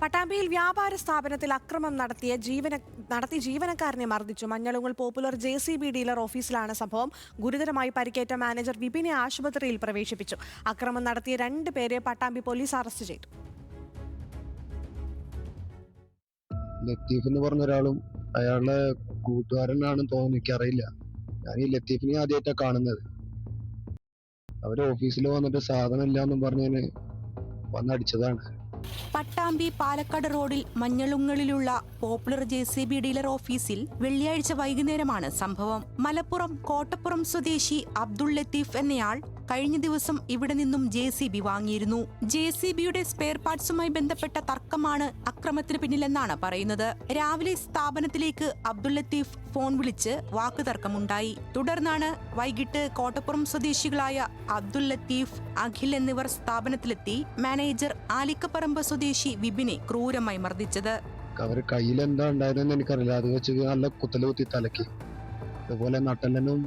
പട്ടാമ്പിയിൽ വ്യാപാര സ്ഥാപനത്തിൽ അക്രമം നടത്തി ജീവനക്കാരനെ മർദ്ദിച്ചു. മഞ്ഞളുങ്ങൽ പോപ്പുലർ JCB ഡീലർ ഓഫീസിലാണ് സംഭവം. ഗുരുതരമായി പരിക്കേറ്റ മാനേജർ വിപിനെ ആശുപത്രിയിൽ പ്രവേശിപ്പിച്ചു. അക്രമം നടത്തിയ 2 പേരെ പട്ടാമ്പി പോലീസ് അറസ്റ്റ് ചെയ്തു. ലത്തീഫ് എന്ന് പറഞ്ഞ ഒരാളും അയാളുടെ കൂട്ടുകാരനാണെന്ന് തോന്നുന്നു, എനിക്കറിയില്ല. ഞാൻ ഈ ലത്തീഫിനെ ആദ്യമായിട്ടാണ് കാണുന്നത്. അവര് ഓഫീസിൽ വന്നിട്ട് സാധനം ഇല്ലാന്നും പറഞ്ഞതിന് വന്നടിച്ചതാണ്. പട്ടാമ്പി പാലക്കാട് റോഡിൽ മഞ്ഞളുങ്ങലിലുള്ള പോപ്പുലർ JCB ഡീലർ ഓഫീസിൽ വെള്ളിയാഴ്ച വൈകുന്നേരമാണ് സംഭവം. മലപ്പുറം കോട്ടപ്പുറം സ്വദേശി അബ്ദുൾ ലത്തീഫ് എന്നയാൾ കഴിഞ്ഞ ദിവസം ഇവിടെ നിന്നും JCB വാങ്ങിയിരുന്നു. JCBയുടെ സ്പെയർ പാർട്സുമായി ബന്ധപ്പെട്ട തർക്കമാണ് അക്രമത്തിന് പിന്നിലെന്നാണ് പറയുന്നത്. രാവിലെ സ്ഥാപനത്തിലേക്ക് അബ്ദുൾ ലത്തീഫ് ഫോൺ വിളിച്ച് വാക്കുതർക്കമുണ്ടായി. തുടർന്നാണ് വൈകിട്ട് കോട്ടപ്പുറം സ്വദേശികളായ അബ്ദുൾ ലത്തീഫ്, അഖിൽ എന്നിവർ സ്ഥാപനത്തിലെത്തി മാനേജർ ആലിക്കപ്പറമ്പ് സ്വദേശി വിപിനെ ക്രൂരമായി മർദ്ദിച്ചത്. അവര് കയ്യിൽ എന്താ ഉണ്ടായതെന്ന് എനിക്കറിയില്ല. അത് വെച്ച് നല്ല കുത്തല് കുത്തി തലക്കി. അതുപോലെ നട്ടലിനും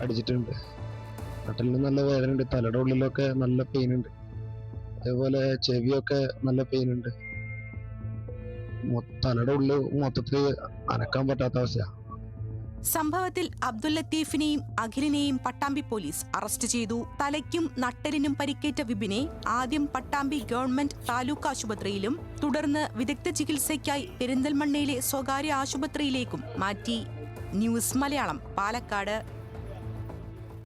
അടിച്ചിട്ടുണ്ട്. നട്ടലിന് നല്ല വേദന ഉണ്ട്. തലയുടെ ഉള്ളിലൊക്കെ നല്ല പെയിൻ ഉണ്ട്. അതേപോലെ ചെവിയൊക്കെ നല്ല പെയിൻ ഉണ്ട്. തലയുടെ ഉള്ളിൽ മൊത്തത്തിൽ അനക്കാൻ പറ്റാത്ത അവസ്ഥയാണ്. സംഭവത്തിൽ അബ്ദുൾ ലത്തീഫിനെയും അഖിലിനെയും പട്ടാമ്പി പോലീസ് അറസ്റ്റ് ചെയ്തു. തലയ്ക്കും നട്ടലിനും പരിക്കേറ്റ വിപിനെ ആദ്യം പട്ടാമ്പി ഗവൺമെന്റ് താലൂക്ക് ആശുപത്രിയിലും തുടർന്ന് വിദഗ്ധ ചികിത്സയ്ക്കായി പെരിന്തൽമണ്ണയിലെ സ്വകാര്യ ആശുപത്രിയിലേക്കും മാറ്റി. ന്യൂസ് മലയാളം, പാലക്കാട്.